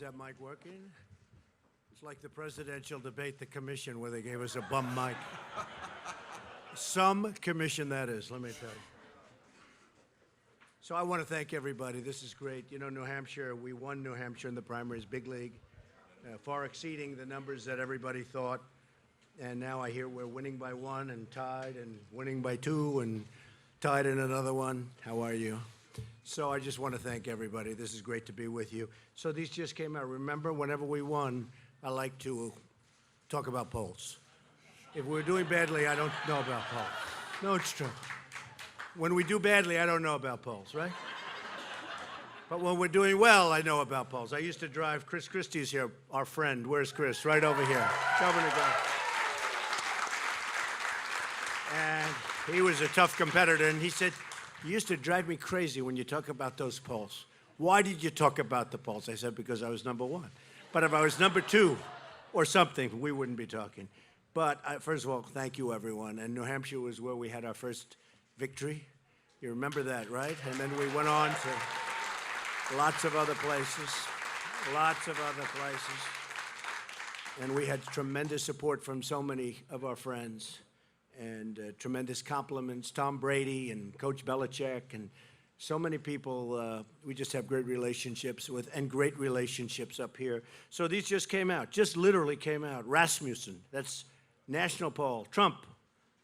that mic working? It's like the presidential debate, the commission, where they gave us a bum mic. Some commission that is, let me tell you. So I want to thank everybody. This is great. You know, New Hampshire, we won New Hampshire in the primaries, big league, far exceeding the numbers that everybody thought. And now I hear we're winning by 1 and tied and winning by 2 and tied in another one. How are you? So I just want to thank everybody. This is great to be with you. So these just came out. Remember, whenever we won, I like to talk about polls. If we're doing badly, I don't know about polls. No, it's true. When we do badly, I don't know about polls, right? But when we're doing well, I know about polls. I used to drive, Chris Christie's here, our friend. Where's Chris? Right over here. Governor guy. And he was a tough competitor, and he said, "You used to drive me crazy when you talk about those polls. Why did you talk about the polls?" I said, "Because I was number 1. But if I was number 2 or something, we wouldn't be talking." But first of all, thank you, everyone. And New Hampshire was where we had our first victory. You remember that, right? And then we went on to lots of other places, And we had tremendous support from so many of our friends and tremendous compliments. Tom Brady and Coach Belichick and so many people we just have great relationships with, and great relationships up here. So these just came out, just literally came out. Rasmussen, that's national poll. Trump,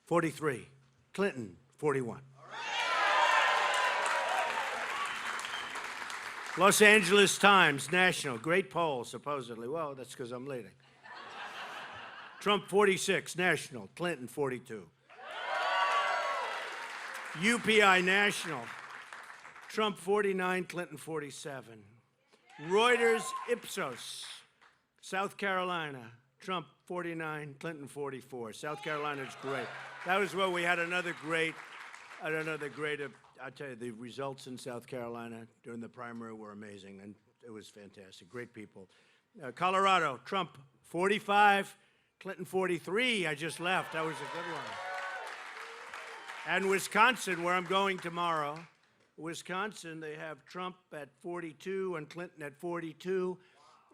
43. Clinton, 41. Los Angeles Times, national, great poll, supposedly. Well, that's because I'm leading. Trump, 46, national. Clinton, 42. UPI, national. Trump, 49, Clinton, 47. Reuters, Ipsos, South Carolina. Trump, 49, Clinton, 44. South Carolina's great. That was where we had another great, I'll tell you, the results in South Carolina during the primary were amazing, and it was fantastic. Great people. Colorado, Trump, 45, Clinton, 43. I just left. That was a good one. And Wisconsin, where I'm going tomorrow, Wisconsin, they have Trump at 42 and Clinton at 42,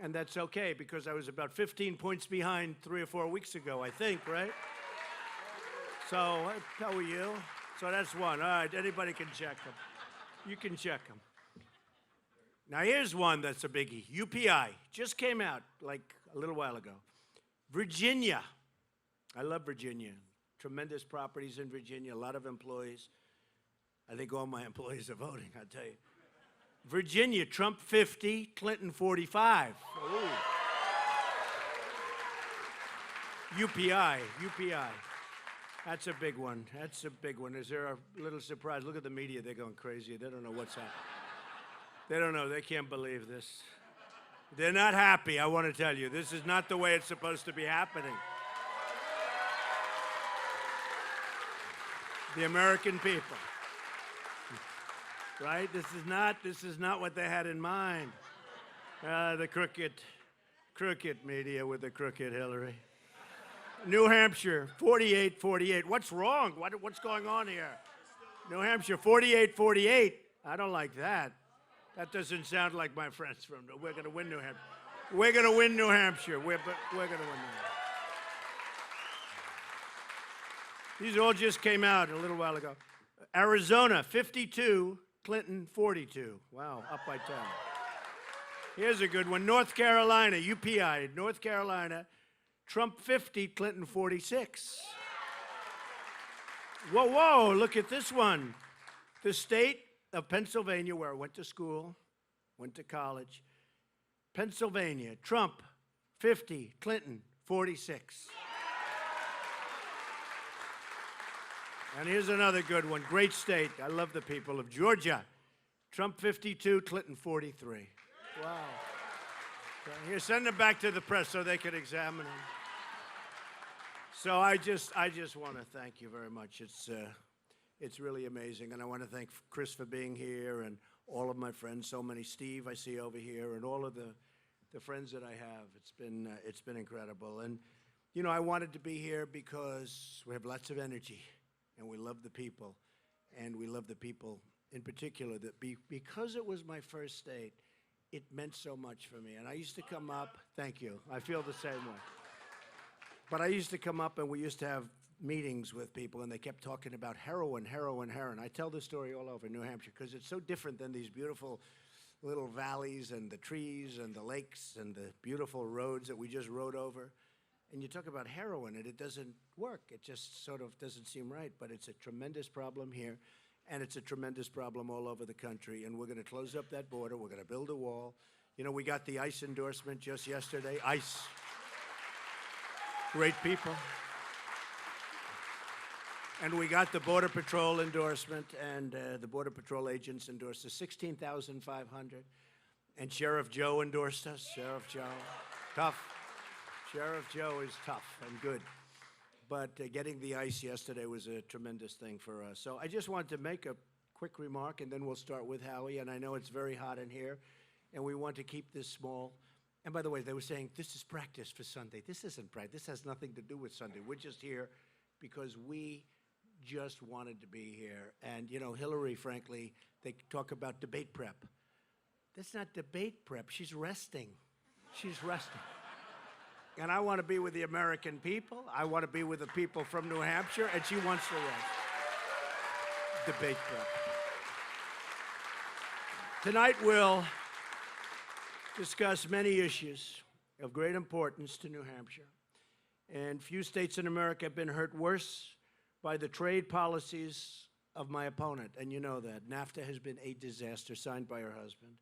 and that's okay because I was about 15 points behind 3 or 4 weeks ago, I think, right? So, how are you? So that's one. All right, anybody can check them. You can check them. Now here's one that's a biggie. UPI just came out like a little while ago. Virginia. I love Virginia. Tremendous properties in Virginia, a lot of employees. I think all my employees are voting, I'll tell you. Virginia, Trump 50, Clinton 45. Ooh. UPI. That's a big one. Is there a little surprise? Look at the media. They're going crazy. They don't know what's happening. They don't know. They can't believe this. They're not happy, I want to tell you. This is not the way it's supposed to be happening. The American people. Right? This is not what they had in mind. The crooked media with the crooked Hillary. New Hampshire, 48-48. What's wrong? What's going on here? New Hampshire, 48-48. I don't like that. That doesn't sound like my friends from. We're going to win New Hampshire. We're going to win New Hampshire. We're going to win New Hampshire. These all just came out a little while ago. Arizona, 52. Clinton, 42. Wow, up by 10. Here's a good one. North Carolina, UPI, North Carolina. Trump 50, Clinton 46. Whoa, look at this one. The state of Pennsylvania, where I went to school, went to college. Pennsylvania, Trump 50, Clinton 46. And here's another good one. Great state. I love the people of Georgia. Trump 52, Clinton 43. Wow. Here, send them back to the press so they can examine them. So I just want to thank you very much. It's really amazing, and I want to thank Chris for being here and all of my friends. So many, Steve I see over here, and all of the friends that I have. It's been incredible, and you know I wanted to be here because we have lots of energy, and we love the people, in particular that because it was my first state. it meant so much for me. And I used to come up, thank you, I feel the same way. But I used to come up and we used to have meetings with people and they kept talking about heroin, heroin, heroin. I tell this story all over New Hampshire because it's so different than these beautiful little valleys and the trees and the lakes and the beautiful roads that we just rode over. And you talk about heroin and it doesn't work. It just sort of doesn't seem right, but it's a tremendous problem here and it's a tremendous problem all over the country. And we're going to close up that border. We're going to build a wall. You know, we got the ICE endorsement just yesterday. ICE. Great people. And we got the Border Patrol endorsement, and the Border Patrol agents endorsed us, 16,500. And Sheriff Joe endorsed us. Sheriff Joe, tough. Sheriff Joe is tough and good. But getting the ICE yesterday was a tremendous thing for us. So I just wanted to make a quick remark, and then we'll start with Howie. And I know it's very hot in here, and we want to keep this small. And by the way, they were saying, this is practice for Sunday. This isn't practice. This has nothing to do with Sunday. We're just here because we just wanted to be here. And, you know, Hillary, frankly, they talk about debate prep. That's not debate prep. She's resting. She's resting. And I want to be with the American people. I want to be with the people from New Hampshire, and she wants to rest. Debate prep. Tonight we'll discuss many issues of great importance to New Hampshire. And few states in America have been hurt worse by the trade policies of my opponent, and you know that. NAFTA has been a disaster, signed by her husband.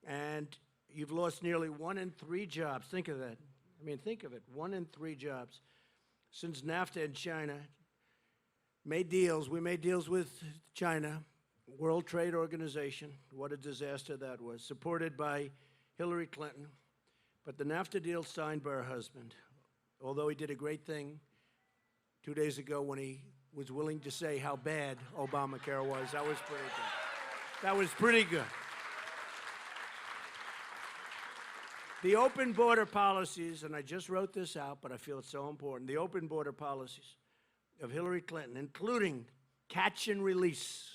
And you've lost nearly 1 in 3 jobs. Think of that. I mean, think of it, 1 in 3 jobs. Since NAFTA and China made deals, we made deals with China, World Trade Organization, what a disaster that was, supported by Hillary Clinton. But the NAFTA deal signed by her husband, although he did a great thing 2 days ago when he was willing to say how bad Obamacare was. That was pretty good. That was pretty good. The open border policies, and I just wrote this out, but I feel it's so important, the open border policies of Hillary Clinton, including catch and release,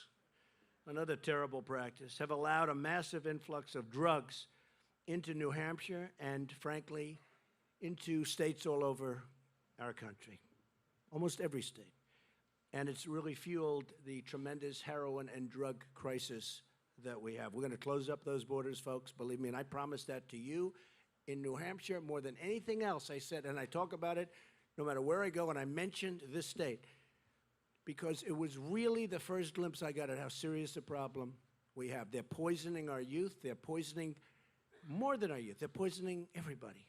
another terrible practice, have allowed a massive influx of drugs into New Hampshire and, frankly, into states all over our country, almost every state. And it's really fueled the tremendous heroin and drug crisis that we have. We're going to close up those borders, folks, believe me, and I promise that to you. In New Hampshire, more than anything else, I said, and I talk about it no matter where I go, and I mentioned this state because it was really the first glimpse I got at how serious a problem we have. They're poisoning our youth. They're poisoning more than our youth. They're poisoning everybody,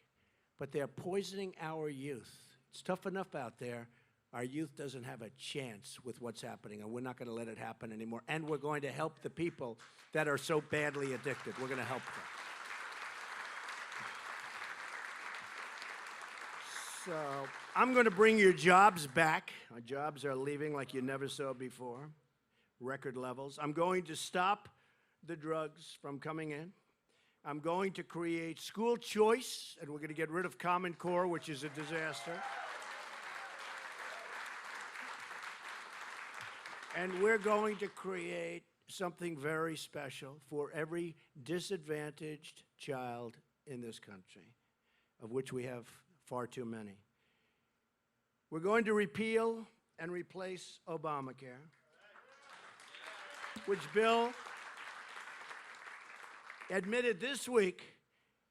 but they're poisoning our youth. It's tough enough out there. Our youth doesn't have a chance with what's happening, and we're not going to let it happen anymore. And we're going to help the people that are so badly addicted. We're going to help them. So I'm going to bring your jobs back. Our jobs are leaving like you never saw before, record levels. I'm going to stop the drugs from coming in. I'm going to create school choice, and we're going to get rid of Common Core, which is a disaster. And we're going to create something very special for every disadvantaged child in this country, of which we have far too many. We're going to repeal and replace Obamacare, which Bill admitted this week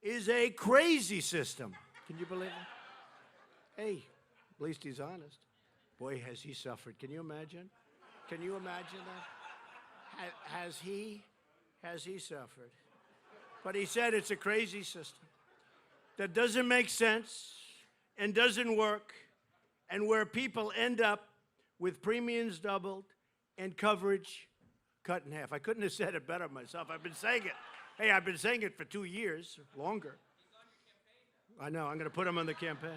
is a crazy system. Can you believe it? Hey, at least he's honest. Boy, has he suffered. Can you imagine? Can you imagine that? Has he suffered? But he said it's a crazy system that doesn't make sense and doesn't work, and where people end up with premiums doubled and coverage cut in half. I couldn't have said it better myself. I've been saying it. Hey, I've been saying it for 2 years, longer. I know, I'm going to put him on the campaign.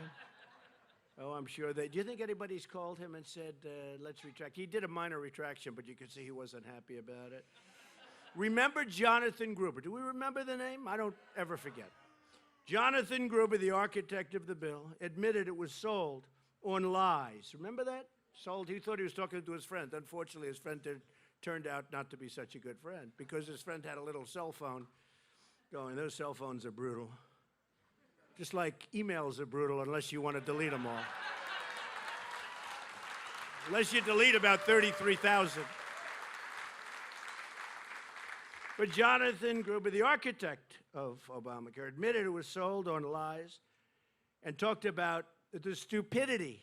Oh, I'm sure they. Do you think anybody's called him and said, let's retract? He did a minor retraction, but you could see he wasn't happy about it. Remember Jonathan Gruber? Do we remember the name? I don't ever forget. Jonathan Gruber, the architect of the bill, admitted it was sold on lies. Remember that? Sold. He thought he was talking to his friend. Unfortunately, his friend turned out not to be such a good friend because his friend had a little cell phone going, those cell phones are brutal. Just like emails are brutal unless you want to delete them all. Unless you delete about 33,000. But Jonathan Gruber, the architect of Obamacare, admitted it was sold on lies and talked about the stupidity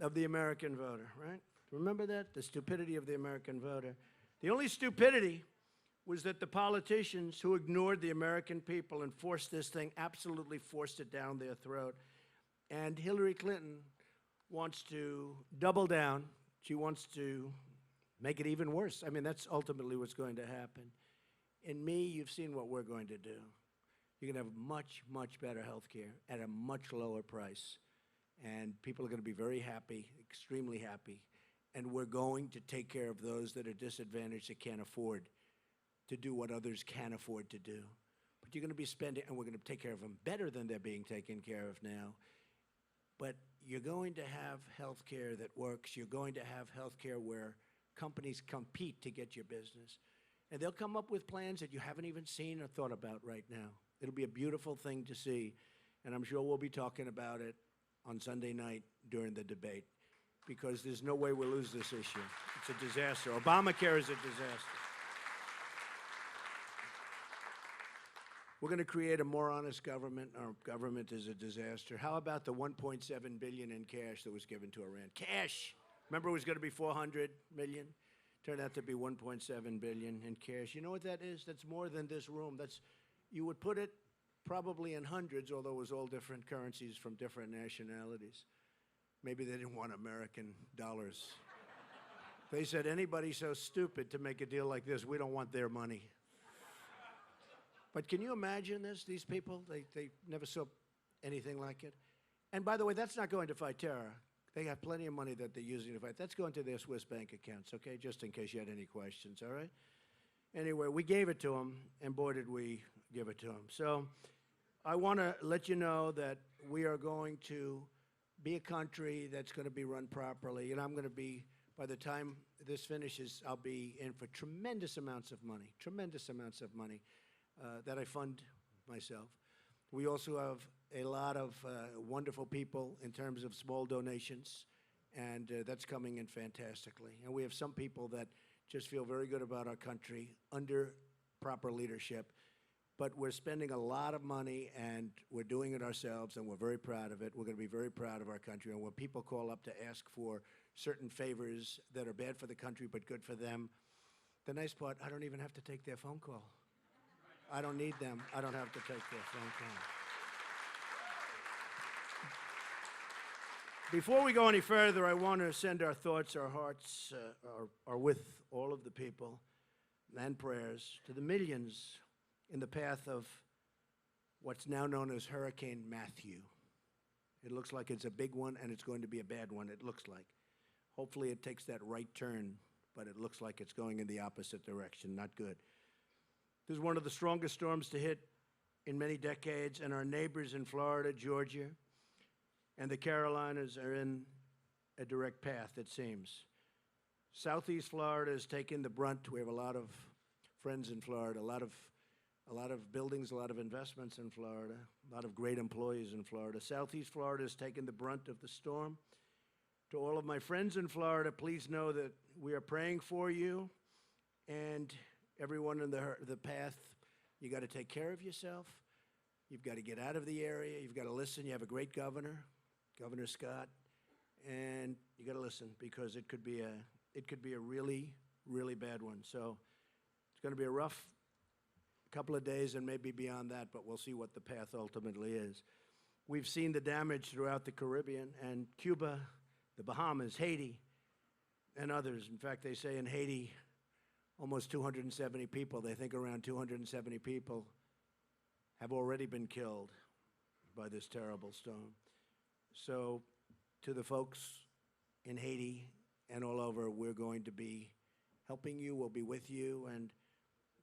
of the American voter, right? Remember that? The stupidity of the American voter. The only stupidity was that the politicians who ignored the American people and forced this thing, absolutely forced it down their throat. And Hillary Clinton wants to double down. She wants to make it even worse. I mean, that's ultimately what's going to happen. In me, you've seen what we're going to do. You're going to have much, much better health care at a much lower price. And people are going to be very happy, extremely happy. And we're going to take care of those that are disadvantaged, that can't afford to do what others can't afford to do. But you're going to be spending, and we're going to take care of them better than they're being taken care of now. But you're going to have health care that works. You're going to have health care where companies compete to get your business. And they'll come up with plans that you haven't even seen or thought about right now. It'll be a beautiful thing to see. And I'm sure we'll be talking about it on Sunday night during the debate, because there's no way we'll lose this issue. It's a disaster. Obamacare is a disaster. We're going to create a more honest government. Our government is a disaster. How about the $1.7 billion in cash that was given to Iran? Cash! Remember it was going to be $400 million? Turned out to be $1.7 billion in cash. You know what that is? That's more than this room. You would put it probably in hundreds, although it was all different currencies from different nationalities. Maybe they didn't want American dollars. They said, anybody so stupid to make a deal like this, we don't want their money. But can you imagine this? These people, they never saw anything like it. And by the way, that's not going to fight terror. They have plenty of money that they're using to fight. That's going to their Swiss bank accounts, okay? Just in case you had any questions, all right? Anyway, we gave it to them, and boy, did we give it to them. So I want to let you know that we are going to be a country that's going to be run properly, and I'm going to be, by the time this finishes, I'll be in for tremendous amounts of money that I fund myself. We also have a lot of wonderful people in terms of small donations, and that's coming in fantastically. And we have some people that just feel very good about our country under proper leadership. But we're spending a lot of money, and we're doing it ourselves, and we're very proud of it. We're going to be very proud of our country. And when people call up to ask for certain favors that are bad for the country but good for them, the nice part, I don't even have to take their phone call. I don't need them. I don't have to take their phone call. Before we go any further, I want to send our thoughts, our hearts are with all of the people and prayers to the millions in the path of what's now known as Hurricane Matthew. It looks like it's a big one, and it's going to be a bad one, it looks like. Hopefully it takes that right turn, but it looks like it's going in the opposite direction, not good. This is one of the strongest storms to hit in many decades, and our neighbors in Florida, Georgia, and the Carolinas are in a direct path, it seems. Southeast Florida has taken the brunt. We have a lot of friends in Florida, a lot of buildings, a lot of investments in Florida, a lot of great employees in Florida. Southeast Florida has taken the brunt of the storm. To all of my friends in Florida, please know that we are praying for you, and everyone in the path. You got to take care of yourself. You've got to get out of the area. You've got to listen. You have a great governor, Governor Scott, and you got to listen, because it could be a really, really bad one. So it's going to be a rough couple of days and maybe beyond that, but we'll see what the path ultimately is. We've seen the damage throughout the Caribbean and Cuba, the Bahamas, Haiti, and others. In fact, they say in Haiti, almost 270 people, they think around 270 people have already been killed by this terrible storm. So to the folks in Haiti and all over, we're going to be helping you. We'll be with you, and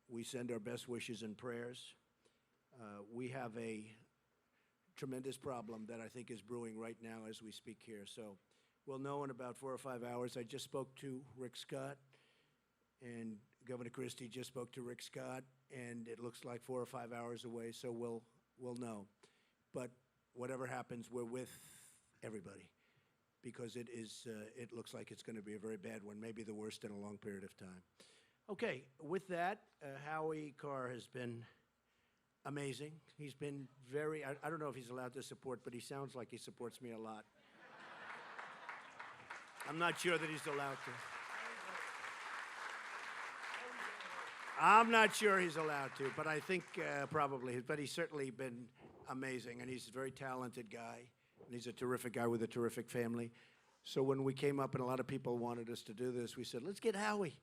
we send our best wishes and prayers. We have a tremendous problem that I think is brewing right now as we speak here. So we'll know in about 4 or 5 hours. I just spoke to Rick Scott, and Governor Christie just spoke to Rick Scott, and it looks like 4 or 5 hours away, so we'll know. But whatever happens, we're with everybody, because it looks like it's going to be a very bad one, maybe the worst in a long period of time. Okay, with that, Howie Carr has been amazing. He's been very, I don't know if he's allowed to support, but he sounds like he supports me a lot. I'm not sure that he's allowed to. I'm not sure he's allowed to, but I think probably. But he's certainly been amazing, and he's a very talented guy, and he's a terrific guy with a terrific family. So when we came up and a lot of people wanted us to do this, we said, let's get Howie.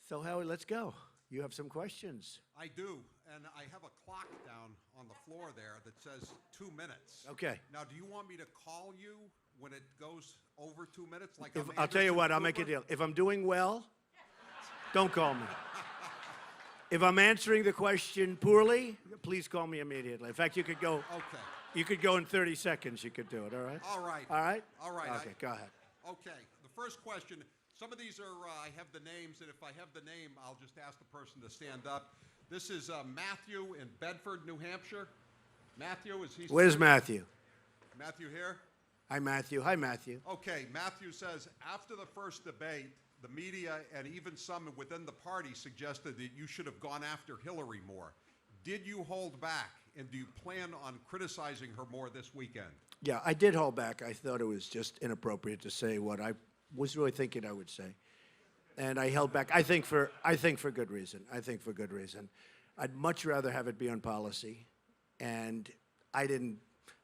So Howie, let's go. You have some questions. I do, and I have a clock down on the floor there that says 2 minutes. Okay. Now, do you want me to call you when it goes over 2 minutes? Like I'll tell you what, I'll make a deal. If I'm doing well, don't call me. If I'm answering the question poorly, please call me immediately. In fact, you could go. Okay. You could go in 30 seconds. You could do it. All right. All right. All right. All right. Okay. Go ahead. Okay. The first question. Some of these are. I have the names, and if I have the name, I'll just ask the person to stand up. This is Matthew in Bedford, New Hampshire. Matthew, is he? Where's Matthew? Matthew here. Hi, Matthew. Hi, Matthew. Okay. Matthew says after the first debate, the media and even some within the party suggested that you should have gone after Hillary more. Did you hold back, and do you plan on criticizing her more this weekend? Yeah, I did hold back. I thought it was just inappropriate to say what I was really thinking I would say, and I held back. I think for good reason. I think for good reason. I'd much rather have it be on policy, and I didn't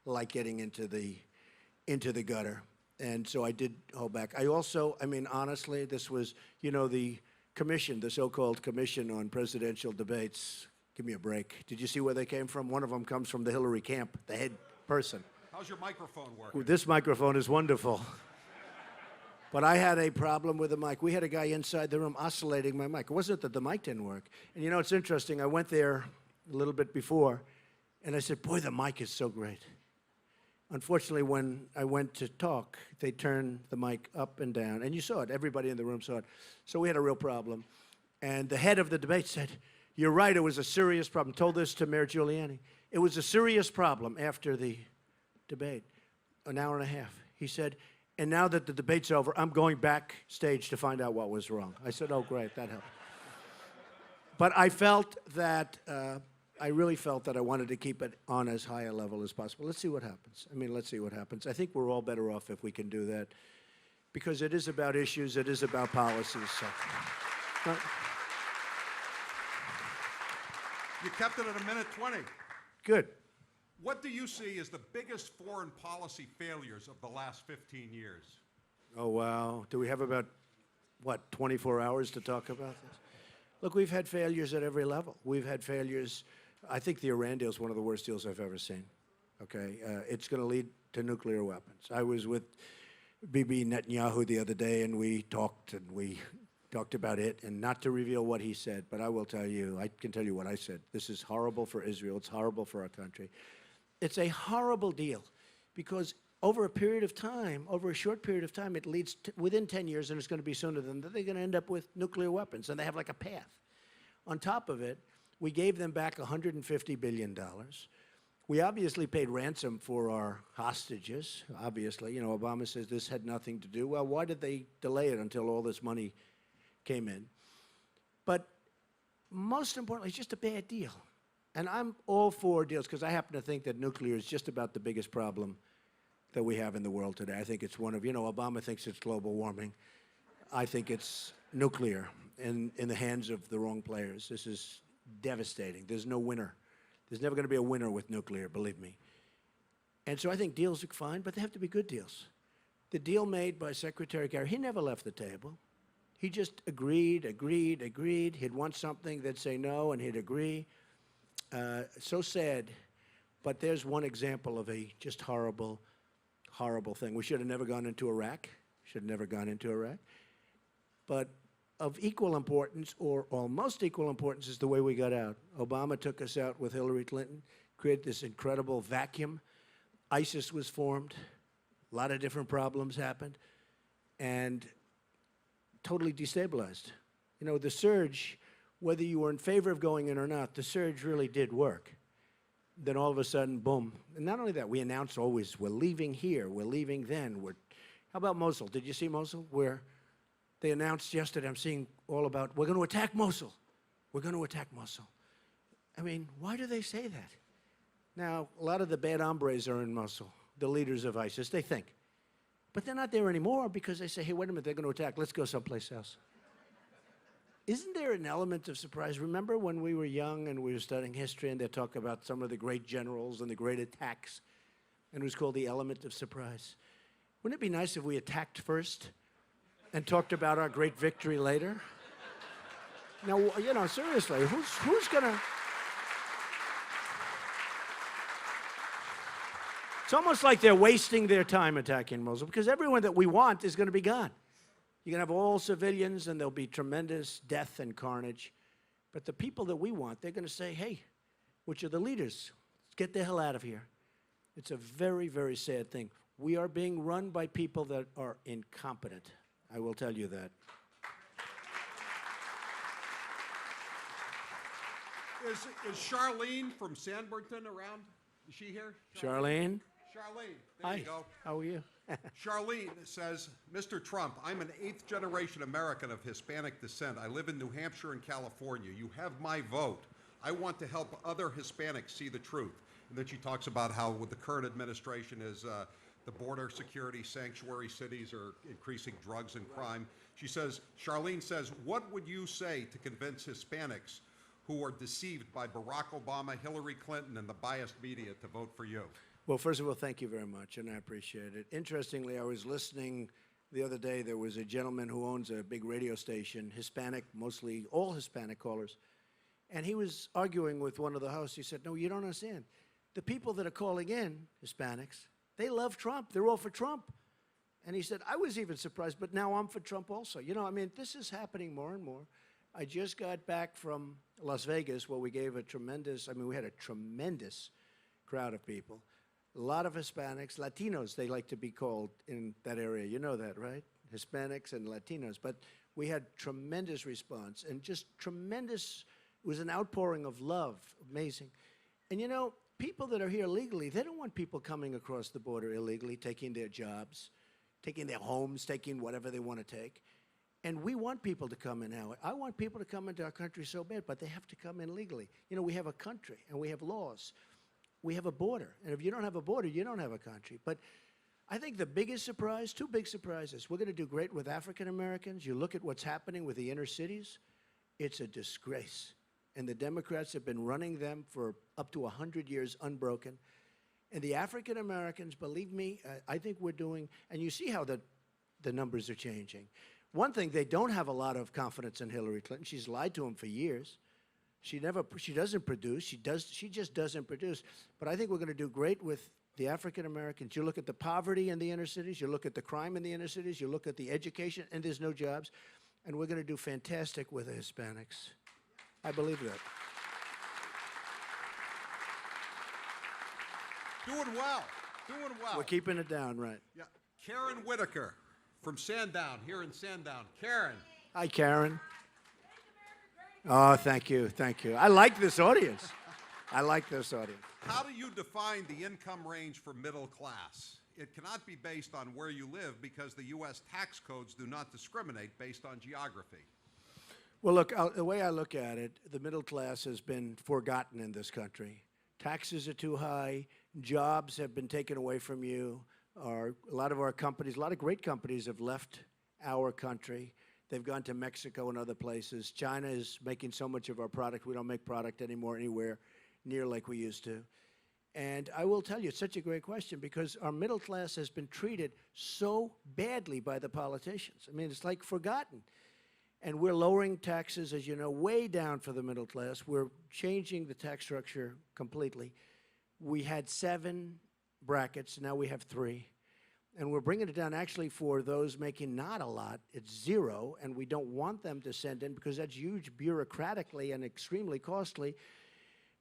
like getting into the gutter. And so I did hold back. I also, I mean, honestly, this was, the commission, the so-called commission on presidential debates. Give me a break. Did you see where they came from? One of them comes from the Hillary camp, the head person. How's your microphone working? This microphone is wonderful. But I had a problem with the mic. We had a guy inside the room oscillating my mic. It wasn't that the mic didn't work. And it's interesting. I went there a little bit before, and I said, boy, the mic is so great. Unfortunately, when I went to talk, they turned the mic up and down. And you saw it. Everybody in the room saw it. So we had a real problem. And the head of the debate said, you're right, it was a serious problem. Told this to Mayor Giuliani. It was a serious problem after the debate, an hour and a half. He said, and now that the debate's over, I'm going backstage to find out what was wrong. I said, oh, great, that helped. But I felt that... I really felt that I wanted to keep it on as high a level as possible. Let's see what happens. Let's see what happens. I think we're all better off if we can do that, because it is about issues, it is about policies. So. You kept it at 1:20. Good. What do you see as the biggest foreign policy failures of the last 15 years? Oh, wow. Do we have about, 24 hours to talk about this? Look, we've had failures at every level. We've had failures. I think the Iran deal is one of the worst deals I've ever seen. Okay, it's going to lead to nuclear weapons. I was with Bibi Netanyahu the other day, and we talked about it, and not to reveal what he said, but I will tell you, I can tell you what I said. This is horrible for Israel. It's horrible for our country. It's a horrible deal because over a period of time, over a short period of time, it leads to, within 10 years, and it's going to be sooner than that, they're going to end up with nuclear weapons, and they have like a path. On top of it, we gave them back $150 billion. We obviously paid ransom for our hostages. Obviously, Obama says this had nothing to do. Well, why did they delay it until all this money came in? But most importantly, it's just a bad deal. And I'm all for deals because I happen to think that nuclear is just about the biggest problem that we have in the world today. I think it's one of, Obama thinks it's global warming. I think it's nuclear in the hands of the wrong players. This is devastating. There's no winner. There's never going to be a winner with nuclear, believe me. And so I think deals are fine, but they have to be good deals. The deal made by Secretary Kerry, he never left the table. He just agreed. He'd want something, they'd say no, and he'd agree. So sad, but there's one example of a just horrible thing. We should have never gone into Iraq. But of equal importance, or almost equal importance, is the way we got out. Obama took us out with Hillary Clinton, created this incredible vacuum. ISIS was formed. A lot of different problems happened, and totally destabilized. The surge whether you were in favor of going in or not, the surge really did work. Then all of a sudden, boom. And not only that, we announced always, we're leaving here, we're leaving then. How about Mosul? Did you see Mosul? Where they announced yesterday, I'm seeing all about, we're going to attack Mosul. We're going to attack Mosul. I mean, why do they say that? Now, a lot of the bad hombres are in Mosul, the leaders of ISIS, they think. But they're not there anymore because they say, hey, wait a minute, they're going to attack. Let's go someplace else. Isn't there an element of surprise? Remember when we were young and we were studying history and they talk about some of the great generals and the great attacks, and it was called the element of surprise? Wouldn't it be nice if we attacked first and talked about our great victory later? Now, you know, seriously, who's going to... It's almost like they're wasting their time attacking Mosul because everyone that we want is going to be gone. You're going to have all civilians, and there'll be tremendous death and carnage. But the people that we want, they're going to say, hey, which are the leaders? Let's get the hell out of here. It's a very, very sad thing. We are being run by people that are incompetent. I will tell you that. Is Charlene from Sanbornton around? Is she here? Charlene? Charlene, there Hi. you go. How are you? Charlene says, Mr. Trump, I'm an 8th-generation American of Hispanic descent. I live in New Hampshire and California. You have my vote. I want to help other Hispanics see the truth. And then she talks about how with the current administration is the border security, sanctuary cities are increasing drugs and crime. She says, Charlene says, what would you say to convince Hispanics who are deceived by Barack Obama, Hillary Clinton, and the biased media to vote for you? Well, first of all, thank you very much, and I appreciate it. Interestingly, I was listening the other day. There was a gentleman who owns a big radio station, Hispanic, mostly all Hispanic callers, and he was arguing with one of the hosts. He said, no, you don't understand. The people that are calling in, Hispanics, they love Trump. They're all for Trump. And he said, I was even surprised, but now I'm for Trump also. You know, I mean, this is happening more and more. I just got back from Las Vegas where we gave a tremendous, we had a tremendous crowd of people. A lot of Hispanics, Latinos, they like to be called in that area. You know that, right? Hispanics and Latinos. But we had tremendous response and just tremendous, it was an outpouring of love, amazing. And you know, people that are here legally, they don't want people coming across the border illegally, taking their jobs, taking their homes, taking whatever they want to take. And we want people to come in now. I want people to come into our country so bad, but they have to come in legally. You know, we have a country and we have laws. We have a border. And if you don't have a border, you don't have a country. But I think the biggest surprise, two big surprises. We're going to do great with African Americans. You look at what's happening with the inner cities, it's a disgrace. And the Democrats have been running them for up to 100 years unbroken. And the African Americans, believe me, I think we're doing, and you see how the numbers are changing. One thing, they don't have a lot of confidence in Hillary Clinton. She's lied to them for years. She doesn't produce. She just doesn't produce. But I think we're going to do great with the African Americans. You look at the poverty in the inner cities. You look at the crime in the inner cities. You look at the education, and there's no jobs. And we're going to do fantastic with the Hispanics. I believe that. Doing well. Doing well. We're keeping it down, right? Yeah. Karen Whitaker from Sandown, here in Sandown. Karen. Hi, Karen. Oh, thank you, thank you. I like this audience. I like this audience. How do you define the income range for middle class? It cannot be based on where you live because the U.S. tax codes do not discriminate based on geography. Well, look, the way I look at it, the middle class has been forgotten in this country. Taxes are too high. Jobs have been taken away from you. A lot of our companies, a lot of great companies have left our country. They've gone to Mexico and other places. China is making so much of our product. We don't make product anymore anywhere near like we used to. And I will tell you, it's such a great question because our middle class has been treated so badly by the politicians. I mean, it's like forgotten. And we're lowering taxes, as you know, way down for the middle class. We're changing the tax structure completely. We had 7 brackets, now we have 3. And we're bringing it down actually for those making not a lot. It's 0, and we don't want them to send in because that's huge bureaucratically and extremely costly.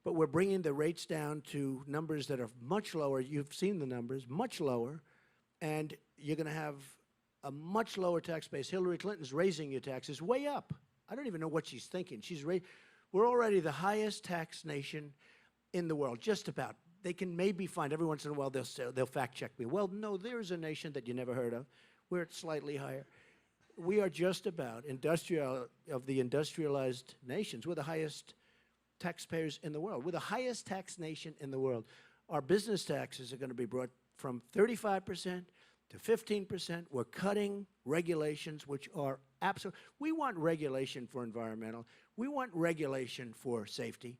But we're bringing the rates down to numbers that are much lower. You've seen the numbers, much lower. And you're going to have a much lower tax base. Hillary Clinton's raising your taxes way up. I don't even know what she's thinking. We're already the highest tax nation in the world, just about. They can maybe find, every once in a while, they'll fact check me. Well, no, there's a nation that you never heard of. We're slightly higher. We are just about of the industrialized nations. We're the highest taxpayers in the world. We're the highest tax nation in the world. Our business taxes are going to be brought from 35% to 15%. We're cutting regulations, which are absolute. We want regulation for environmental. We want regulation for safety.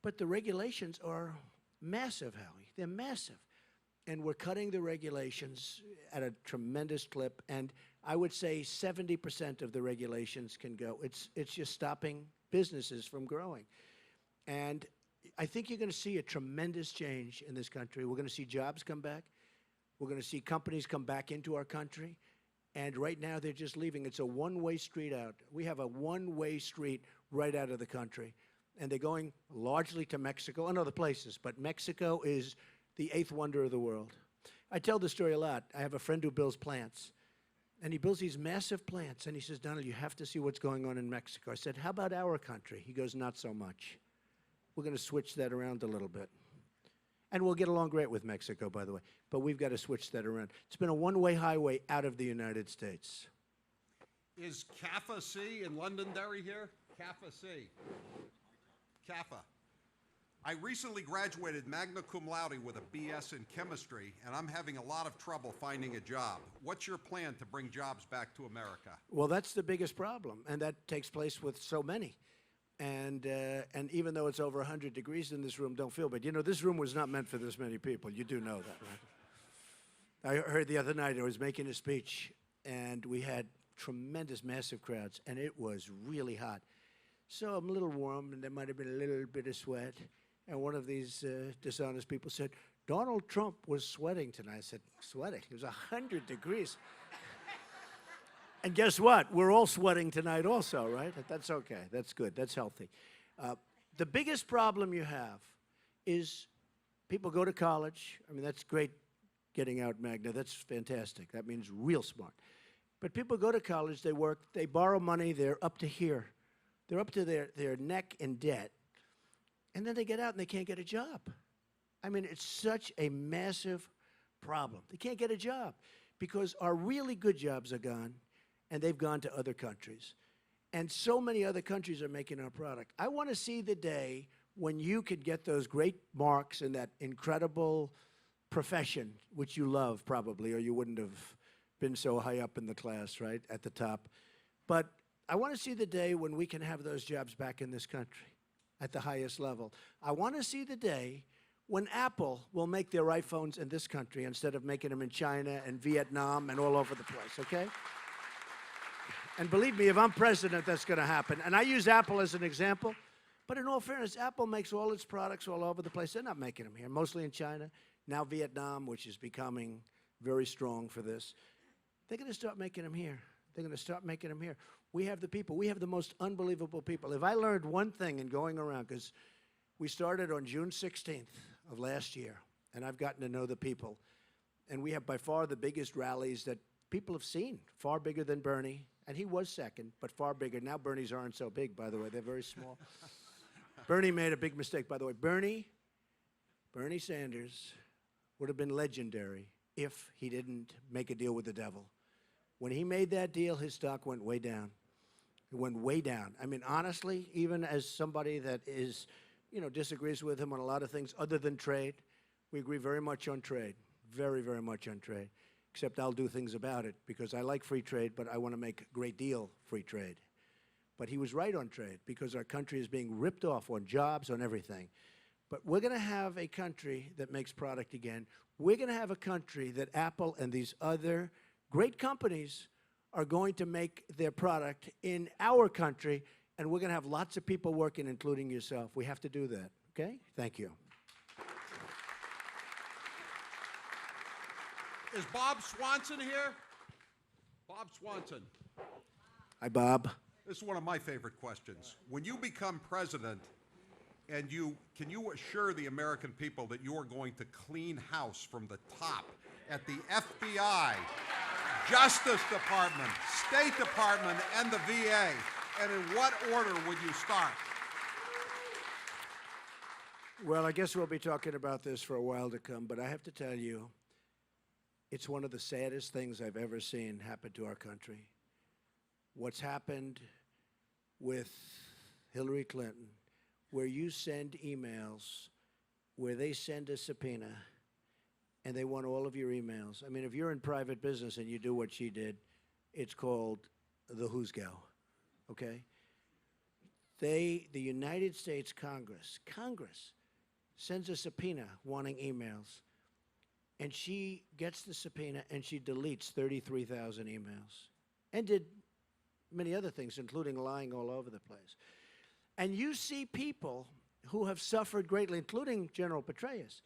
But the regulations are massive, Howie. They're massive. And we're cutting the regulations at a tremendous clip. And I would say 70% of the regulations can go. It's just stopping businesses from growing. And I think you're going to see a tremendous change in this country. We're going to see jobs come back. We're going to see companies come back into our country. And right now, they're just leaving. It's a one-way street out. We have a one-way street right out of the country. And they're going largely to Mexico and other places. But Mexico is the eighth wonder of the world. I tell this story a lot. I have a friend who builds plants. And he builds these massive plants. And he says, Donald, you have to see what's going on in Mexico. I said, how about our country? He goes, not so much. We're going to switch that around a little bit. And we'll get along great with Mexico, by the way. But we've got to switch that around. It's been a one-way highway out of the United States. Is CAFA C in Londonderry here? CAFA C. CAFA. I recently graduated magna cum laude with a BS in chemistry, and I'm having a lot of trouble finding a job. What's your plan to bring jobs back to America? Well, that's the biggest problem, and that takes place with so many. And even though it's over 100 degrees in this room, don't feel bad. You know, this room was not meant for this many people. You do know that, right? I heard the other night I was making a speech, and we had tremendous, massive crowds, and it was really hot. So I'm a little warm, and there might have been a little bit of sweat. And one of these dishonest people said, Donald Trump was sweating tonight. I said, sweating? It was 100 degrees. And guess what? We're all sweating tonight also, right? That's okay. That's good. That's healthy. The biggest problem you have is people go to college. I mean, that's great getting out magna. That's fantastic. That means real smart. But people go to college, they work, they borrow money, they're up to here. They're up to their neck in debt. And then they get out and they can't get a job. I mean, it's such a massive problem. They can't get a job because our really good jobs are gone, and they've gone to other countries. And so many other countries are making our product. I want to see the day when you could get those great marks in that incredible profession, which you love probably, or you wouldn't have been so high up in the class, right, at the top. But I want to see the day when we can have those jobs back in this country at the highest level. I want to see the day when Apple will make their iPhones in this country instead of making them in China and Vietnam and all over the place, okay? And believe me, if I'm president, that's going to happen. And I use Apple as an example. But in all fairness, Apple makes all its products all over the place. They're not making them here, mostly in China. Now Vietnam, which is becoming very strong for this. They're going to start making them here. They're going to start making them here. We have the people. We have the most unbelievable people. If I learned one thing in going around, because we started on June 16th of last year, and I've gotten to know the people. And we have by far the biggest rallies that people have seen, far bigger than Bernie. And he was second, but far bigger. Now Bernie's aren't so big, by the way. They're very small. Bernie made a big mistake, by the way. Bernie Sanders would have been legendary if he didn't make a deal with the devil. When he made that deal, his stock went way down. It went way down. I mean, honestly, even as somebody that is, disagrees with him on a lot of things other than trade, we agree very much on trade, very, very much on trade. Except I'll do things about it because I like free trade, but I want to make a great deal free trade. But he was right on trade because our country is being ripped off on jobs, on everything. But we're going to have a country that makes product again. We're going to have a country that Apple and these other great companies are going to make their product in our country, and we're going to have lots of people working, including yourself. We have to do that, okay? Thank you. Is Bob Swanson here? Bob Swanson. Hi, Bob. This is one of my favorite questions. When you become president, and can you assure the American people that you are going to clean house from the top at the FBI, Justice Department, State Department, and the VA? And in what order would you start? Well, I guess we'll be talking about this for a while to come, but I have to tell you, it's one of the saddest things I've ever seen happen to our country. What's happened with Hillary Clinton, where you send emails, where they send a subpoena, and they want all of your emails. I mean, if you're in private business and you do what she did, it's called the who's go, okay? The United States Congress sends a subpoena wanting emails, and she gets the subpoena and she deletes 33,000 emails and did many other things, including lying all over the place. And you see people who have suffered greatly, including General Petraeus,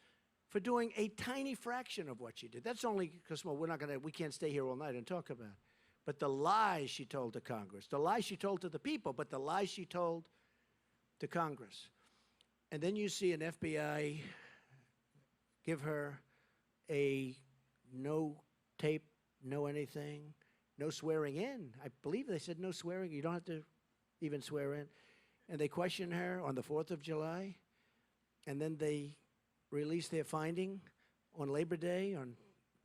for doing a tiny fraction of what she did. That's only because, well, we can't stay here all night and talk about it. But the lies she told to Congress, the lies she told to the people, but the lies she told to Congress. And then you see an FBI give her a no tape, no anything, no swearing in. I believe they said no swearing. You don't have to even swear in. And they question her on the 4th of July. And then they release their finding on Labor Day,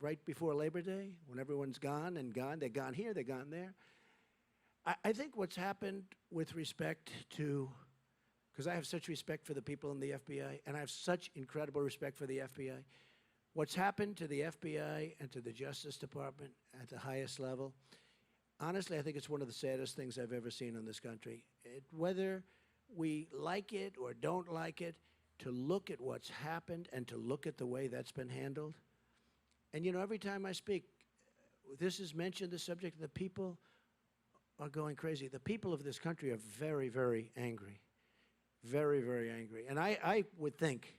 right before Labor Day, when everyone's gone and gone. They're gone here, they're gone there. I think what's happened with respect to, because I have such respect for the people in the FBI, and I have such incredible respect for the FBI. What's happened to the FBI and to the Justice Department at the highest level, honestly, I think it's one of the saddest things I've ever seen in this country. Whether we like it or don't like it, to look at what's happened and to look at the way that's been handled. And, you know, every time I speak, this is mentioned, the subject, the people are going crazy. The people of this country are very, very angry. Very, very angry. And I would think,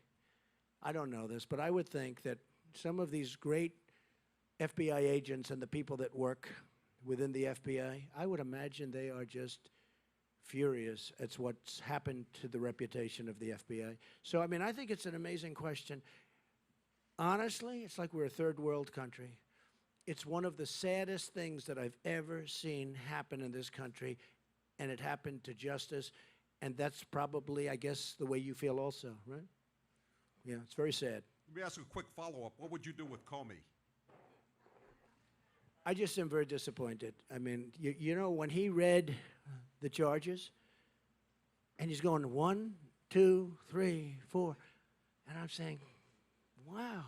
I don't know this, but I would think that some of these great FBI agents and the people that work within the FBI, I would imagine they are just furious at what's happened to the reputation of the FBI. So, I mean, I think it's an amazing question. Honestly, it's like we're a third world country. It's one of the saddest things that I've ever seen happen in this country, and it happened to Justice. And that's probably, I guess, the way you feel also, right? Yeah, it's very sad. Let me ask you a quick follow-up. What would you do with Comey? I just am very disappointed. I mean, you know, when he read the charges, and he's going 1, 2, 3, 4, and I'm saying, wow,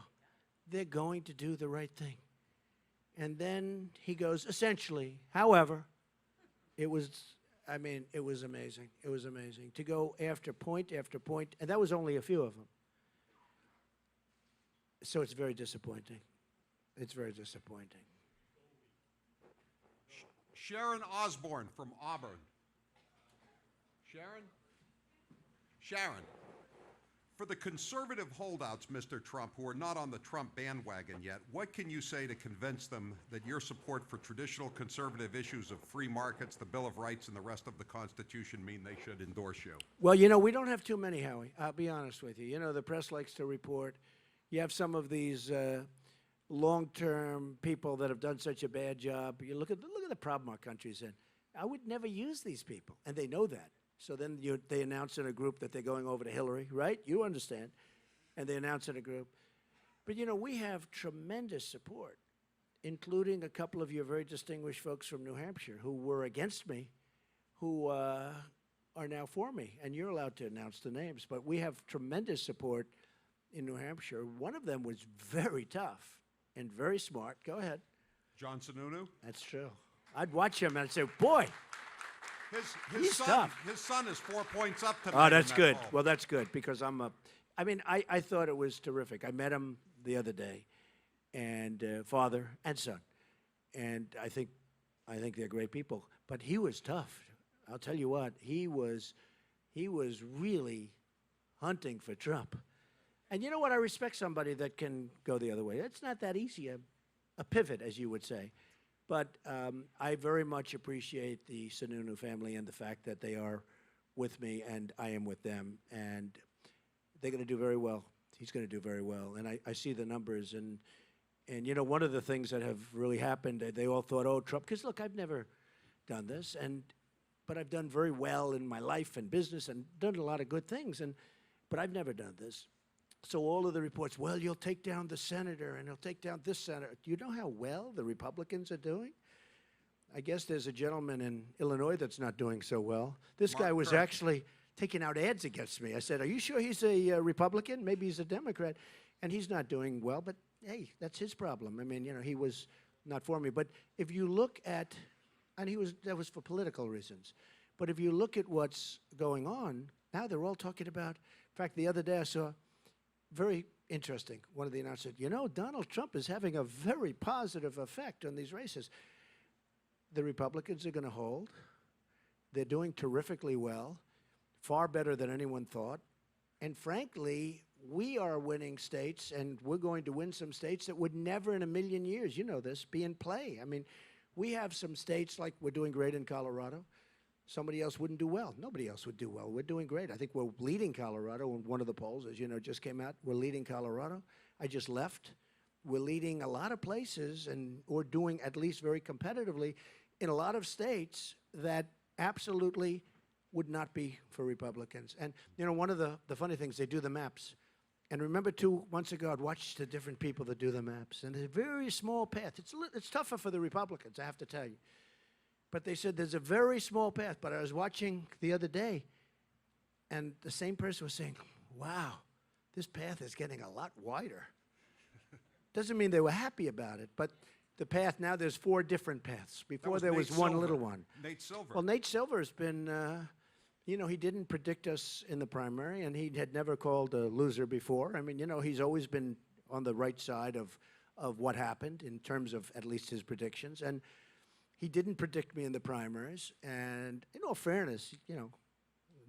they're going to do the right thing. And then he goes, essentially, however, it was amazing. It was amazing to go after point, and that was only a few of them. So it's very disappointing. It's very disappointing. Sharon Osbourne from Auburn. Sharon? Sharon, for the conservative holdouts, Mr. Trump, who are not on the Trump bandwagon yet, what can you say to convince them that your support for traditional conservative issues of free markets, the Bill of Rights, and the rest of the Constitution mean they should endorse you? Well, you know, we don't have too many, Howie. I'll be honest with you. You know, the press likes to report. You have some of these long-term people that have done such a bad job. You look at the problem our country's in. I would never use these people, and they know that. So then they announce in a group that they're going over to Hillary, right? You understand. And they announce in a group. But, you know, we have tremendous support, including a couple of your very distinguished folks from New Hampshire who were against me, who are now for me. And you're allowed to announce the names. But we have tremendous support in New Hampshire. One of them was very tough and very smart. Go ahead. John Sununu? That's true. I'd watch him and I'd say, boy, His son, tough. His son is 4 points up tonight. Oh, that's in that good. poll. Well, that's good because I thought it was terrific. I met him the other day, and father and son, and I think they're great people. But he was tough. I'll tell you what, he was really hunting for Trump. And you know what? I respect somebody that can go the other way. It's not that easy, a pivot, as you would say. But I very much appreciate the Sununu family and the fact that they are with me and I am with them. And they're going to do very well. He's going to do very well. And I see the numbers. And you know, one of the things that have really happened, they all thought, oh, Trump, because look, I've never done this. And but I've done very well in my life and business and done a lot of good things, but I've never done this. So all of the reports, well, you'll take down the senator and he'll take down this senator. Do you know how well the Republicans are doing? I guess there's a gentleman in Illinois that's not doing so well. This guy was actually taking out ads against me. I said, are you sure he's a Republican? Maybe he's a Democrat. And he's not doing well, but hey, that's his problem. I mean, you know, he was not for me. But if you look at, and that was for political reasons. But if you look at what's going on, now they're all talking about, in fact, the other day I saw, very interesting, one of the announcers said, you know, Donald Trump is having a very positive effect on these races. The Republicans are going to hold. They're doing terrifically well, far better than anyone thought. And frankly, we are winning states, and we're going to win some states that would never in a million years, you know this, be in play. I mean, we have some states like we're doing great in Colorado. Somebody else wouldn't do well. Nobody else would do well. We're doing great. I think we're leading Colorado in one of the polls, as you know, just came out. We're leading Colorado. I just left. We're leading a lot of places, and we're doing at least very competitively in a lot of states that absolutely would not be for Republicans. And, you know, one of the funny things, they do the maps. And remember 2 months ago, I'd watched the different people that do the maps. And there's a very small path. It's tougher for the Republicans, I have to tell you. But they said there's a very small path. But I was watching the other day, and the same person was saying, wow, this path is getting a lot wider. Doesn't mean they were happy about it, but the path now, there's 4 different paths. Before there was one little one. Nate Silver. Well, Nate Silver has been, you know, he didn't predict us in the primary, and he had never called a loser before. I mean, you know, he's always been on the right side of what happened in terms of at least his predictions. And he didn't predict me in the primaries. And in all fairness, you know,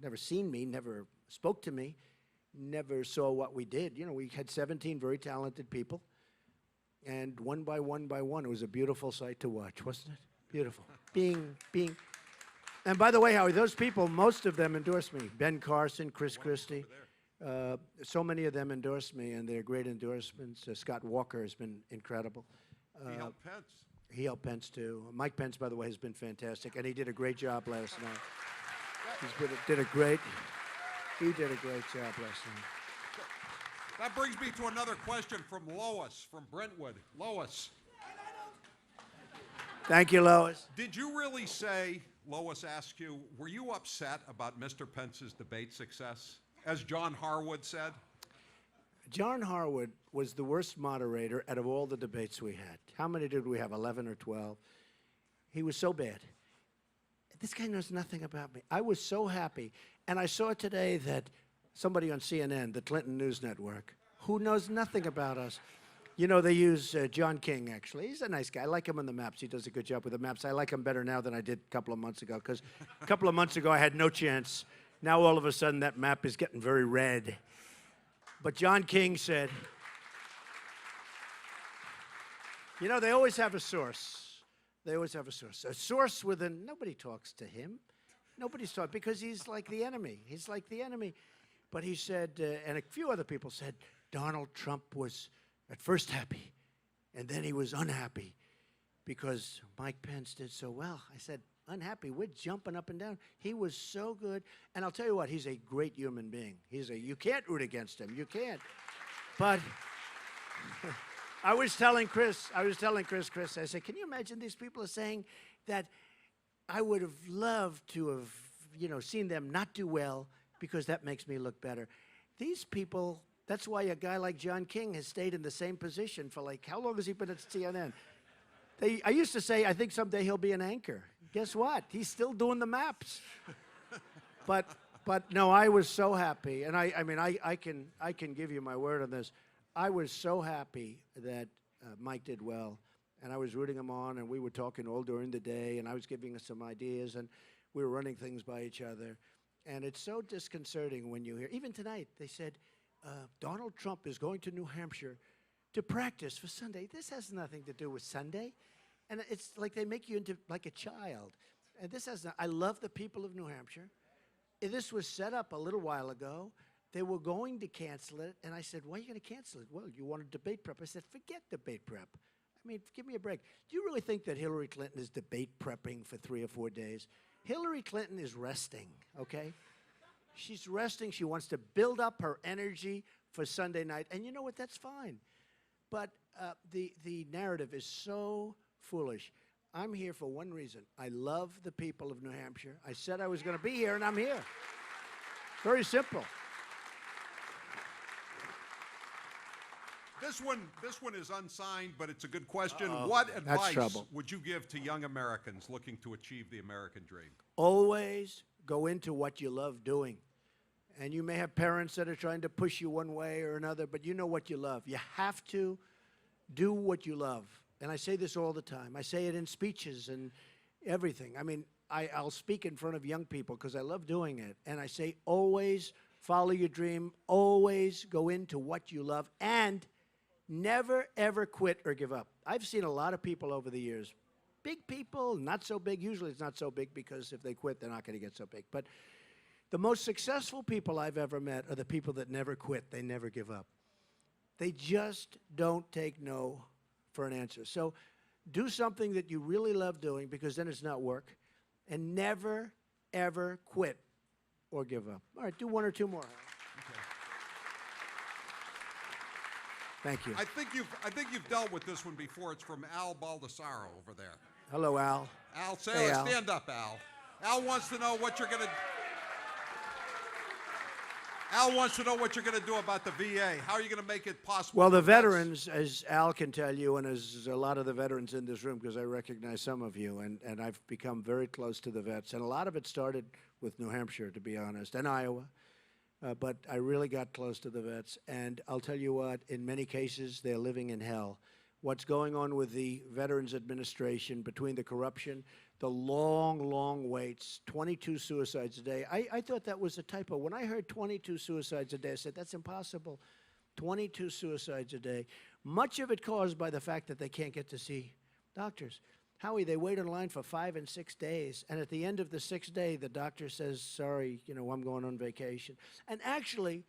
never seen me, never spoke to me, never saw what we did. You know, we had 17 very talented people. And one by one, it was a beautiful sight to watch, wasn't it? Beautiful. And by the way, Howie, those people, most of them endorsed me. Ben Carson, Chris Christie. So many of them endorsed me, and they're great endorsements. Scott Walker has been incredible. He helped Pence. He helped Pence, too. Mike Pence, by the way, has been fantastic, and he did a great job last night. He did a great job last night. That brings me to another question from Lois, from Brentwood. Lois. Thank you, Lois. Did you really say, Lois asked you, were you upset about Mr. Pence's debate success? As John Harwood said? John Harwood was the worst moderator out of all the debates we had. How many did we have, 11 or 12? He was so bad. This guy knows nothing about me. I was so happy. And I saw today that somebody on CNN, the Clinton News Network, who knows nothing about us. You know, they use John King, actually. He's a nice guy. I like him on the maps. He does a good job with the maps. I like him better now than I did a couple of months ago, because a couple of months ago I had no chance. Now all of a sudden that map is getting very red. But John King said, you know, they always have a source. They always have a source. A source within, nobody talks to him. Nobody's talking, because he's like the enemy. He's like the enemy. But he said, and a few other people said, Donald Trump was at first happy, and then he was unhappy because Mike Pence did so well. I said, unhappy? We're jumping up and down. He was so good. And I'll tell you what, he's a great human being. You can't root against him. You can't. But I was telling Chris, I said, can you imagine these people are saying that I would have loved to have, you know, seen them not do well because that makes me look better. These people, that's why a guy like John King has stayed in the same position for, like, how long has he been at CNN? I used to say, I think someday he'll be an anchor. Guess what? He's still doing the maps. But no, I was so happy, and I mean, I can give you my word on this. I was so happy that Mike did well, and I was rooting him on, and we were talking all during the day, and I was giving us some ideas, and we were running things by each other. And it's so disconcerting when you hear, even tonight, they said, Donald Trump is going to New Hampshire to practice for Sunday. This has nothing to do with Sunday. And it's like they make you into like a child. And this has, I love the people of New Hampshire. This was set up a little while ago. They were going to cancel it. And I said, why are you going to cancel it? Well, you want a debate prep. I said, forget debate prep. I mean, give me a break. Do you really think that Hillary Clinton is debate prepping for 3 or 4 days? Hillary Clinton is resting, okay? She's resting. She wants to build up her energy for Sunday night. And you know what? That's fine. But the narrative is so foolish. I'm here for one reason. I love the people of New Hampshire. I said I was going to be here, and I'm here. Very simple. This one is unsigned, but it's a good question. What advice would you give to young Americans looking to achieve the American dream? Always go into what you love doing. And you may have parents that are trying to push you one way or another, but you know what you love. You have to do what you love. And I say this all the time. I say it in speeches and everything. I mean, I'll speak in front of young people because I love doing it. And I say always follow your dream. Always go into what you love. And never, ever quit or give up. I've seen a lot of people over the years. Big people, not so big. Usually it's not so big because if they quit, they're not going to get so big. But the most successful people I've ever met are the people that never quit. They never give up. They just don't take no for an answer. So do something that you really love doing because then it's not work. And never, ever quit or give up. All right, do one or two more. Okay. Thank you. I think you've dealt with this one before. It's from Al Baldessaro over there. Hello, Al. Al, Hey, Al. stand up, Al. Al wants to know what you're going to. Al wants to know what you're going to do about the VA. How are you going to make it possible? Well, the for vets- veterans, as Al can tell you, and as a lot of the veterans in this room, because I recognize some of you, and I've become very close to the vets. And a lot of it started with New Hampshire, to be honest, and Iowa. But I really got close to the vets. And I'll tell you what, in many cases, they're living in hell. What's going on with the Veterans Administration, between the corruption, the long, long waits, 22 suicides a day. I thought that was a typo. When I heard 22 suicides a day, I said, that's impossible. 22 suicides a day. Much of it caused by the fact that they can't get to see doctors. Howie, they wait in line for 5 and 6 days, and at the end of the 6th day, the doctor says, sorry, I'm going on vacation. And actually,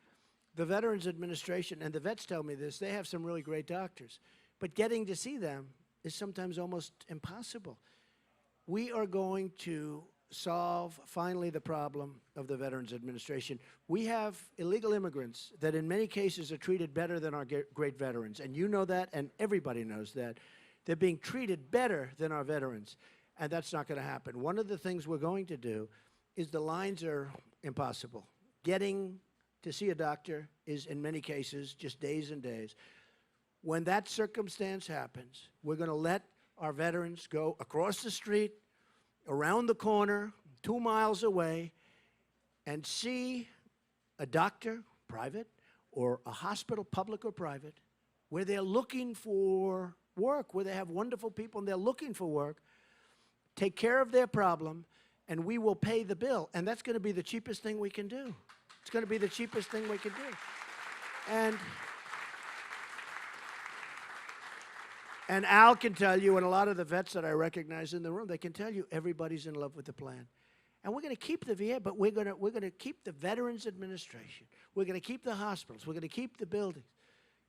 the Veterans Administration, and the vets tell me this, they have some really great doctors. But getting to see them is sometimes almost impossible. We are going to solve, finally, the problem of the Veterans Administration. We have illegal immigrants that in many cases are treated better than our great veterans. And you know that, and everybody knows that. They're being treated better than our veterans, and that's not going to happen. One of the things we're going to do is the lines are impossible. Getting to see a doctor is, in many cases, just days and days. When that circumstance happens, we're going to let our veterans go across the street, around the corner, 2 miles away, and see a doctor, private, or a hospital, public or private, where they're looking for work, where they have wonderful people and they're looking for work, take care of their problem, and we will pay the bill. And that's going to be the cheapest thing we can do. It's going to be the cheapest thing we can do. And Al can tell you, and a lot of the vets that I recognize in the room, they can tell you everybody's in love with the plan. And we're going to keep the VA, but we're going to keep the Veterans Administration. We're going to keep the hospitals. We're going to keep the buildings,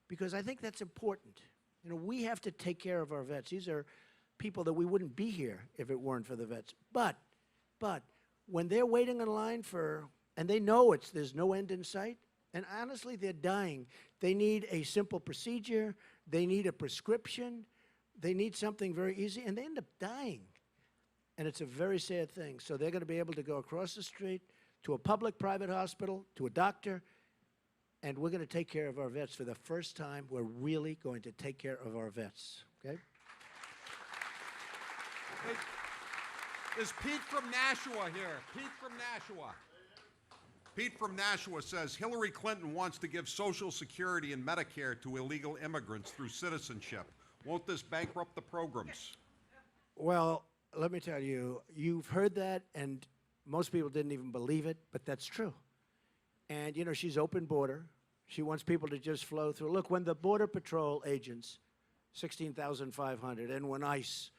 because I think that's important. We have to take care of our vets. These are people that we wouldn't be here if it weren't for the vets. But when they're waiting in line and they know there's no end in sight, and honestly, they're dying. They need a simple procedure. They need a prescription. They need something very easy, and they end up dying. And it's a very sad thing. So they're going to be able to go across the street to a public-private hospital, to a doctor, and we're going to take care of our vets. For the first time, we're really going to take care of our vets, okay? Is Pete from Nashua here? Pete from Nashua. Pete from Nashua says Hillary Clinton wants to give Social Security and Medicare to illegal immigrants through citizenship. Won't this bankrupt the programs? Well, let me tell you, you've heard that, and most people didn't even believe it, but that's true. And, she's open border. She wants people to just flow through. Look, when the Border Patrol agents, 16,500, and when ICE,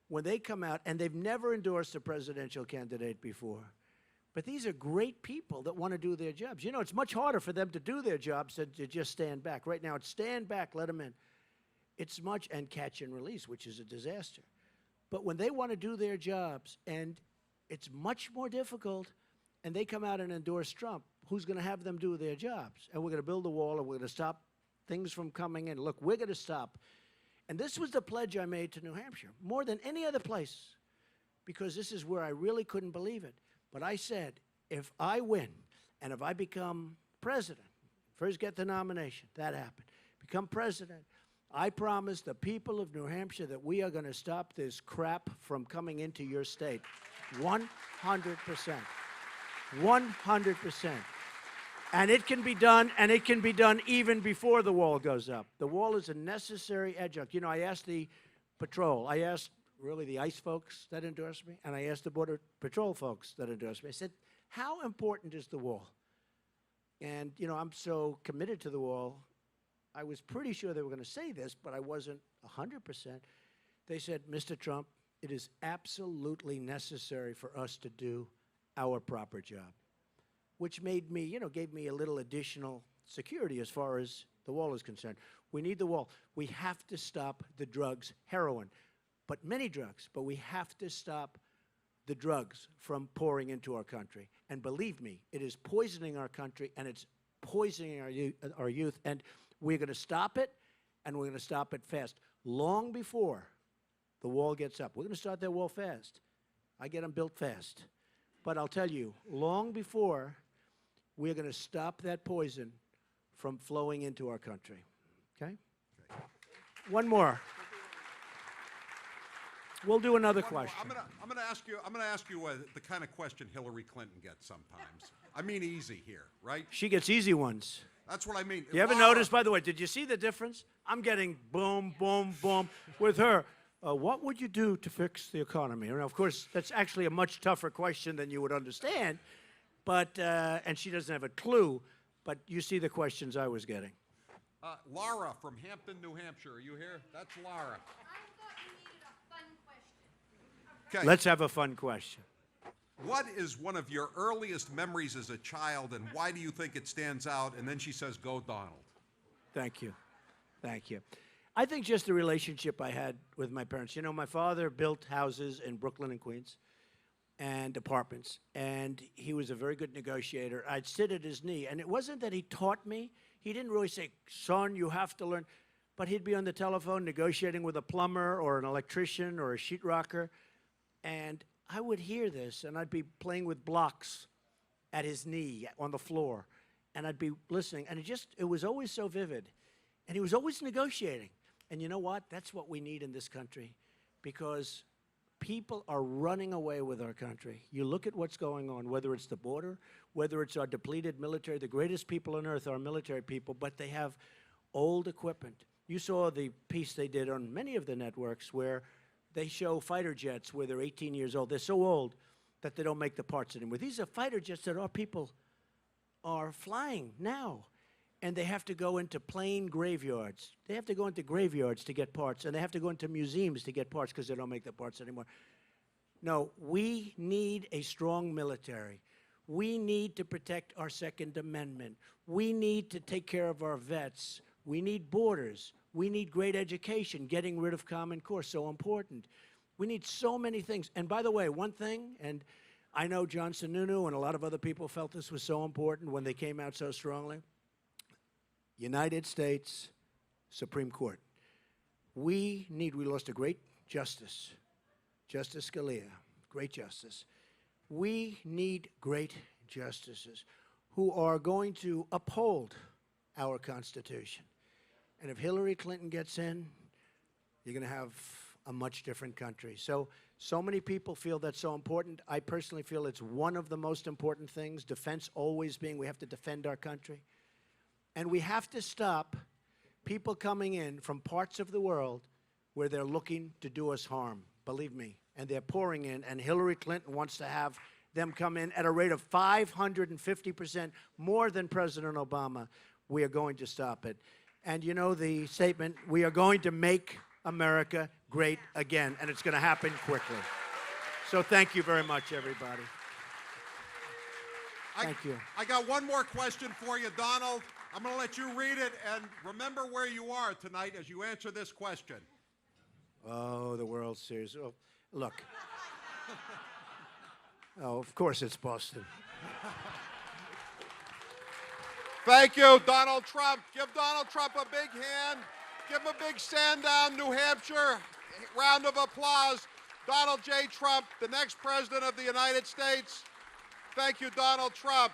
when they come out, and they've never endorsed a presidential candidate before, but these are great people that want to do their jobs. It's much harder for them to do their jobs than to just stand back. Right now, it's stand back, let them in. It's much, and catch and release, which is a disaster. But when they want to do their jobs, and it's much more difficult, and they come out and endorse Trump, who's going to have them do their jobs. And we're going to build a wall, and we're going to stop things from coming in. Look, we're going to stop. And this was the pledge I made to New Hampshire, more than any other place, because this is where I really couldn't believe it. But I said, if I win, and if I become president, first get the nomination, that happened, become president, I promise the people of New Hampshire that we are going to stop this crap from coming into your state. 100%. 100%. And it can be done, and it can be done even before the wall goes up. The wall is a necessary adjunct. You know, I asked the patrol, I asked really the ICE folks that endorsed me, and I asked the Border Patrol folks that endorsed me. I said, how important is the wall? And, you know, I'm so committed to the wall, I was pretty sure they were going to say this, but I wasn't 100%. They said, Mr. Trump, it is absolutely necessary for us to do our proper job, which made me, you know, gave me a little additional security as far as the wall is concerned. We need the wall. We have to stop the drugs, heroin, but many drugs, but we have to stop the drugs from pouring into our country. And believe me, it is poisoning our country, and it's poisoning our youth, and we're going to stop it, and we're going to stop it fast, long before the wall gets up. We're going to start that wall fast. I get them built fast. But I'll tell you, long before, we're going to stop that poison from flowing into our country. Okay? One more. We'll do another question. I'm going to ask you the kind of question Hillary Clinton gets sometimes. I mean easy here, right? She gets easy ones. That's what I mean. You ever notice, by the way, did you see the difference? I'm getting boom, boom, boom with her. What would you do to fix the economy? And of course, that's actually a much tougher question than you would understand. But, and she doesn't have a clue, but you see the questions I was getting. Laura from Hampton, New Hampshire. Are you here? That's Laura. I thought you needed a fun question. Okay. Let's have a fun question. What is one of your earliest memories as a child, and why do you think it stands out? And then she says, go Donald. Thank you. Thank you. I think just the relationship I had with my parents. You know, my father built houses in Brooklyn and Queens and apartments, and he was a very good negotiator. I'd sit at his knee, and it wasn't that he taught me. He didn't really say, son, you have to learn. But he'd be on the telephone negotiating with a plumber or an electrician or a sheetrocker, and I would hear this, and I'd be playing with blocks at his knee on the floor, and I'd be listening, and it was always so vivid. And he was always negotiating. And you know what? That's what we need in this country, because people are running away with our country. You look at what's going on, whether it's the border, whether it's our depleted military. The greatest people on earth are military people, but they have old equipment. You saw the piece they did on many of the networks where they show fighter jets where they're 18 years old. They're so old that they don't make the parts anymore. These are fighter jets that our people are flying now. And they have to go into plane graveyards. They have to go into graveyards to get parts, and they have to go into museums to get parts because they don't make the parts anymore. No, we need a strong military. We need to protect our Second Amendment. We need to take care of our vets. We need borders. We need great education, getting rid of Common Core, so important. We need so many things. And by the way, one thing, and I know John Sununu and a lot of other people felt this was so important when they came out so strongly. United States Supreme Court. We lost a great justice, Justice Scalia, great justice. We need great justices who are going to uphold our Constitution. And if Hillary Clinton gets in, you're going to have a much different country. So many people feel that's so important. I personally feel it's one of the most important things, defense always being we have to defend our country. And we have to stop people coming in from parts of the world where they're looking to do us harm, believe me. And they're pouring in, and Hillary Clinton wants to have them come in at a rate of 550% more than President Obama. We are going to stop it. And you know the statement, we are going to make America great again, and it's going to happen quickly. So thank you very much, everybody. Thank you. I got one more question for you, Donald. I'm going to let you read it, and remember where you are tonight as you answer this question. Oh, the World Series. Oh, look. Oh, of course it's Boston. Thank you, Donald Trump. Give Donald Trump a big hand. Give him a big Sandown, New Hampshire round of applause. Donald J. Trump, the next president of the United States. Thank you, Donald Trump.